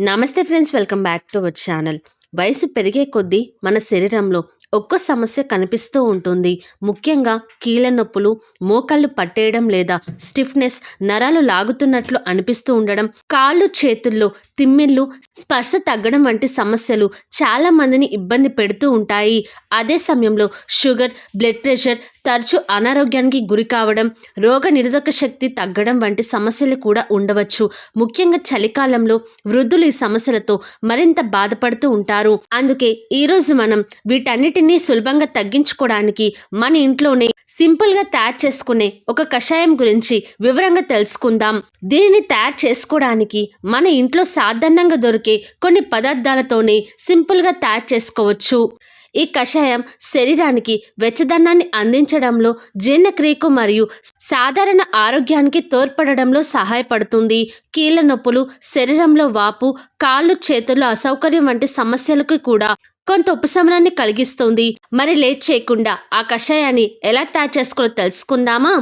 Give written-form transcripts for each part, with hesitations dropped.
నమస్తే friends, welcome back to our channel. వయసు పెరిగే కొద్దీ మన శరీరంలో ఒక్కో సమస్య కనిపిస్తూ ఉంటుంది. ముఖ్యంగా కీళ్ళ నొప్పులు, మోకాళ్ళు పట్టేయడం లేదా స్టిఫ్నెస్, నరాలు లాగుతున్నట్లు అనిపిస్తూ ఉండడం, కాళ్ళు చేతుల్లో తిమ్మిళ్ళు, స్పర్శ తగ్గడం వంటి సమస్యలు చాలా మందిని ఇబ్బంది పెడుతూ ఉంటాయి. అదే సమయంలో షుగర్, బ్లడ్ ప్రెషర్, తరచూ అనారోగ్యానికి గురి కావడం, రోగ నిరోధక శక్తి తగ్గడం వంటి సమస్యలు కూడా ఉండవచ్చు. ముఖ్యంగా చలికాలంలో వృద్ధులు ఈ సమస్యలతో మరింత బాధపడుతూ ఉంటారు. అందుకే ఈరోజు మనం వీటన్నిటినీ సులభంగా తగ్గించుకోవడానికి మన ఇంట్లోనే సింపుల్గా తయారు చేసుకునే ఒక కషాయం గురించి వివరంగా తెలుసుకుందాం. దీనిని తయారు చేసుకోవడానికి మన ఇంట్లో సాధారణంగా దొరికే కొన్ని పదార్థాలతోనే సింపుల్గా తయారు చేసుకోవచ్చు. ఈ కషాయం శరీరానికి వెచ్చదనాన్ని అందించడంలో, జీర్ణక్రియకు మరియు సాధారణ ఆరోగ్యానికి తోడ్పడడంలో సహాయపడుతుంది. కీళ్ళ నొప్పులు, శరీరంలో వాపు, కాళ్ళు చేతుల్లో అసౌకర్యం వంటి సమస్యలకు కూడా కొంత ఉపశమనాన్ని కలిగిస్తుంది. మరి లేట్ చేయకుండా ఆ కషాయాన్ని ఎలా తయారు చేసుకోవాలో తెలుసుకుందామా?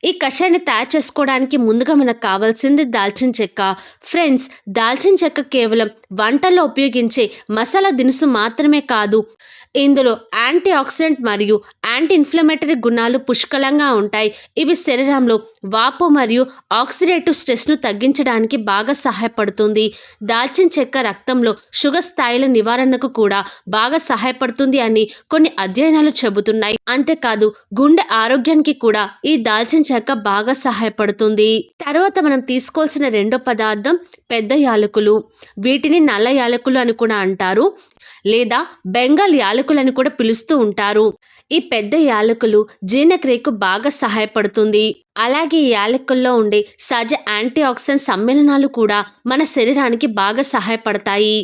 ఈ కషాయాన్ని తయారు చేసుకోవడానికి ముందుగా మనకు కావాల్సింది దాల్చిన చెక్క. ఫ్రెండ్స్, దాల్చిన చెక్క కేవలం వంటల్లో ఉపయోగించే మసాలా దినుసు మాత్రమే కాదు, ఇందులో యాంటీ ఆక్సిడెంట్ మరియు యాంటీ ఇన్ఫ్లమేటరీ గుణాలు పుష్కలంగా ఉంటాయి. ఇవి శరీరంలో వాపు మరియు ఆక్సిడేటివ్ స్ట్రెస్ను తగ్గించడానికి బాగా సహాయపడుతుంది. దాల్చిన చెక్క రక్తంలో షుగర్ స్థాయిల నివారణకు కూడా బాగా సహాయపడుతుంది అని కొన్ని అధ్యయనాలు చెబుతున్నాయి. అంతేకాదు, గుండె ఆరోగ్యానికి కూడా ఈ దాల్చిన చెక్క బాగా సహాయపడుతుంది. తర్వాత మనం తీసుకోవాల్సిన రెండో పదార్థం పెద్ద యాలకులు. వీటిని నల్ల యాలకులు అని కూడా అంటారు, లేదా బెంగాల్ యాలకులు అని కూడా పిలుస్తూ ఉంటారు. ఈ పెద్ద యాలకులు జీర్ణక్రియకు బాగా సహాయపడుతుంది. అలాగే ఈ యాలకుల్లో ఉండే సహజ యాంటీ ఆక్సిడెంట్ సమ్మేళనాలు కూడా మన శరీరానికి బాగా సహాయపడతాయి.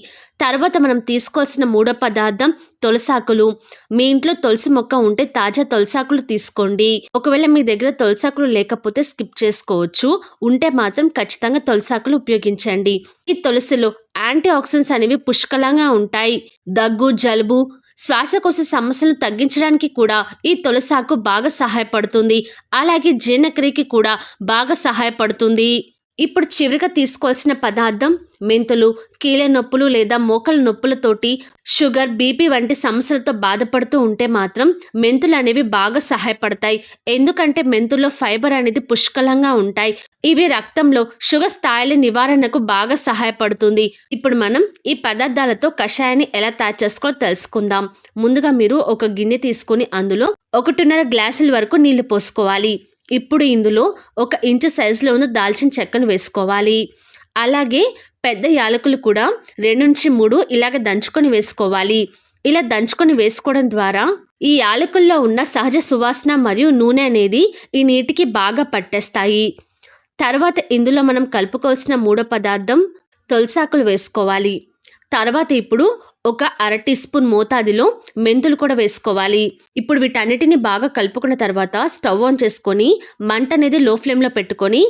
తర్వాత మనం తీసుకోవాల్సిన మూడో పదార్థం తులసాకులు. మీ ఇంట్లో తులసి మొక్క ఉంటే తాజా తులసాకులు తీసుకోండి. ఒకవేళ మీ దగ్గర తులసాకులు లేకపోతే స్కిప్ చేసుకోవచ్చు. ఉంటే మాత్రం ఖచ్చితంగా తులసాకులు ఉపయోగించండి. ఈ తులసిలో యాంటీ ఆక్సిడెంట్స్ అనేవి పుష్కలంగా ఉంటాయి. దగ్గు, జలుబు, శ్వాసకోశ సమస్యలను తగ్గించడానికి కూడా ఈ తులసాకు బాగా సహాయపడుతుంది. అలాగే జీర్ణక్రియకి కూడా బాగా సహాయపడుతుంది. ఇప్పుడు చివరిగా తీసుకోవాల్సిన పదార్థం మెంతులు. కీళ్ళ నొప్పులు లేదా మోకాళ్ళ నొప్పులతోటి, షుగర్, బీపీ వంటి సమస్యలతో బాధపడుతూ ఉంటే మాత్రం మెంతులు అనేవి బాగా సహాయపడతాయి. ఎందుకంటే మెంతుల్లో ఫైబర్ అనేది పుష్కలంగా ఉంటాయి. ఇవి రక్తంలో షుగర్ స్థాయిల నివారణకు బాగా సహాయపడుతుంది. ఇప్పుడు మనం ఈ పదార్థాలతో కషాయాన్ని ఎలా తయారు చేసుకోవాలో తెలుసుకుందాం. ముందుగా మీరు ఒక గిన్నె తీసుకుని అందులో 1.5 గ్లాసుల వరకు నీళ్లు పోసుకోవాలి. ఇప్పుడు ఇందులో 1 ఇంచు సైజులో ఉన్న దాల్చిన చెక్కను వేసుకోవాలి. అలాగే పెద్ద యాలకులు కూడా 2-3 ఇలాగ దంచుకొని వేసుకోవాలి. ఇలా దంచుకొని వేసుకోవడం ద్వారా ఈ యాలకుల్లో ఉన్న సహజ సువాసన మరియు నూనె అనేది ఈ నీటికి బాగా పట్టేస్తాయి. తర్వాత ఇందులో మనం కలుపుకోవాల్సిన మూడో పదార్థం తులసాకులు వేసుకోవాలి. తర్వాత ఇప్పుడు 1/2 టీ స్పూన్ మోతాదులో మెంతులు కూడా వేసుకోవాలి. ఇప్పుడు వీటన్నిటిని బాగా కలుపుకున్న తర్వాత స్టవ్ ఆన్ చేసుకొని మంట అనేది లో ఫ్లేమ్లో పెట్టుకొని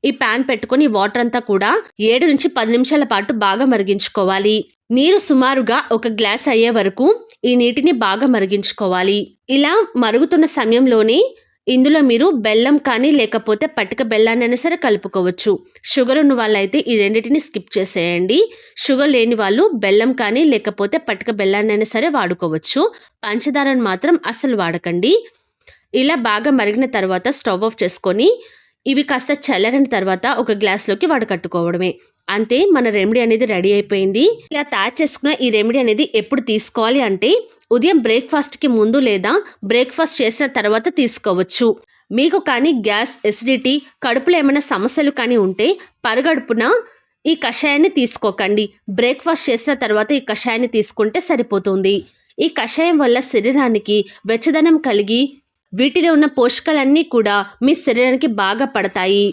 ఈ ప్యాన్ పెట్టుకొని వాటర్ అంతా కూడా 7-10 నిమిషాల పాటు బాగా మరిగించుకోవాలి. నీరు సుమారుగా 1 గ్లాస్ అయ్యే వరకు ఈ నీటిని బాగా మరిగించుకోవాలి. ఇలా మరుగుతున్న సమయంలోనే ఇందులో మీరు బెల్లం కానీ లేకపోతే పటిక బెల్లాన్ని అయినా సరే కలుపుకోవచ్చు. షుగర్ ఉన్న వాళ్ళైతే ఈ రెండింటిని స్కిప్ చేసేయండి. షుగర్ లేని వాళ్ళు బెల్లం కానీ లేకపోతే పటిక బెల్లాన్ని అయినా సరే వాడుకోవచ్చు. పంచదారను మాత్రం అస్సలు వాడకండి. ఇలా బాగా మరిగిన తర్వాత స్టవ్ ఆఫ్ చేసుకొని ఇవి కాస్త చల్లారిన తర్వాత ఒక గ్లాస్లోకి వడకట్టుకోవడమే. అంతే, మన రెమెడీ అనేది రెడీ అయిపోయింది. ఇలా తయారు చేసుకున్న ఈ రెమెడీ అనేది ఎప్పుడు తీసుకోవాలి అంటే ఉదయం బ్రేక్ఫాస్ట్కి ముందు లేదా బ్రేక్ఫాస్ట్ చేసిన తర్వాత తీసుకోవచ్చు. మీకు కానీ గ్యాస్, ఎసిడిటీ, కడుపులో ఏమైనా సమస్యలు కానీ ఉంటే పరగడుపున ఈ కషాయాన్ని తీసుకోకండి. బ్రేక్ఫాస్ట్ చేసిన తర్వాత ఈ కషాయాన్ని తీసుకుంటే సరిపోతుంది. ఈ కషాయం వల్ల శరీరానికి వెచ్చదనం కలిగి వీటిలో ఉన్న పోషకాలన్నీ కూడా మీ శరీరానికి బాగా పడతాయి.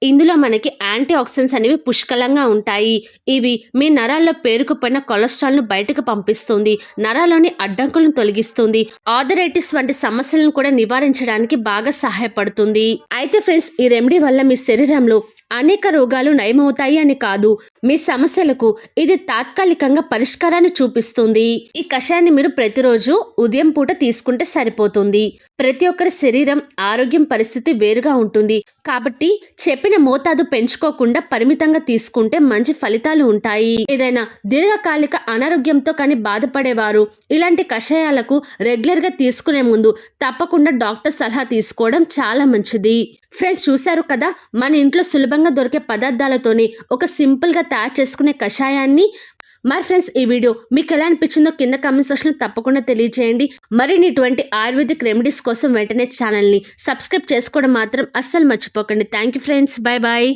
ఇందులో మనకి యాంటీ ఆక్సిడెంట్స్ అనేవి పుష్కలంగా ఉంటాయి. ఇవి మీ నరాల్లో పేరుకుపోయిన కొలెస్ట్రాల్ను బయటకు పంపిస్తుంది. నరాల్లోని అడ్డంకులను తొలగిస్తుంది. ఆర్థరైటిస్ వంటి సమస్యలను కూడా నివారించడానికి బాగా సహాయపడుతుంది. అయితే ఫ్రెండ్స్, ఈ రెమెడీ వల్ల మీ శరీరంలో అనేక రోగాలు నయమవుతాయి అని కాదు, మీ సమస్యలకు ఇది తాత్కాలికంగా పరిష్కారాన్ని చూపిస్తుంది. ఈ కషాయాన్ని మీరు ప్రతిరోజు ఉదయం పూట తీసుకుంటే సరిపోతుంది. ప్రతి ఒక్కరి శరీరం ఆరోగ్యం పరిస్థితి వేరుగా ఉంటుంది కాబట్టి చెప్పిన మోతాదు పెంచుకోకుండా పరిమితంగా తీసుకుంటే మంచి ఫలితాలు ఉంటాయి. ఏదైనా దీర్ఘకాలిక అనారోగ్యంతో కానీ బాధపడేవారు ఇలాంటి కషాయాలకు రెగ్యులర్గా తీసుకునే ముందు తప్పకుండా డాక్టర్ సలహా తీసుకోవడం చాలా మంచిది. ఫ్రెండ్స్, చూశారు కదా, మన ఇంట్లో సులభంగా దొరికే పదార్థాలతోనే ఒక సింపుల్గా తయారు చేసుకునే కషాయాన్ని. మరి ఫ్రెండ్స్, ఈ వీడియో మీకు ఎలా అనిపించిందో కింద కామెంట్ సెక్షన్లో తప్పకుండా తెలియజేయండి. మరిన్ని ఇటువంటి ఆయుర్వేదిక్ రెమెడీస్ కోసం వెంటనే ఛానల్ని సబ్స్క్రైబ్ చేసుకోవడం మాత్రం అస్సలు మర్చిపోకండి. Thank you friends, bye bye.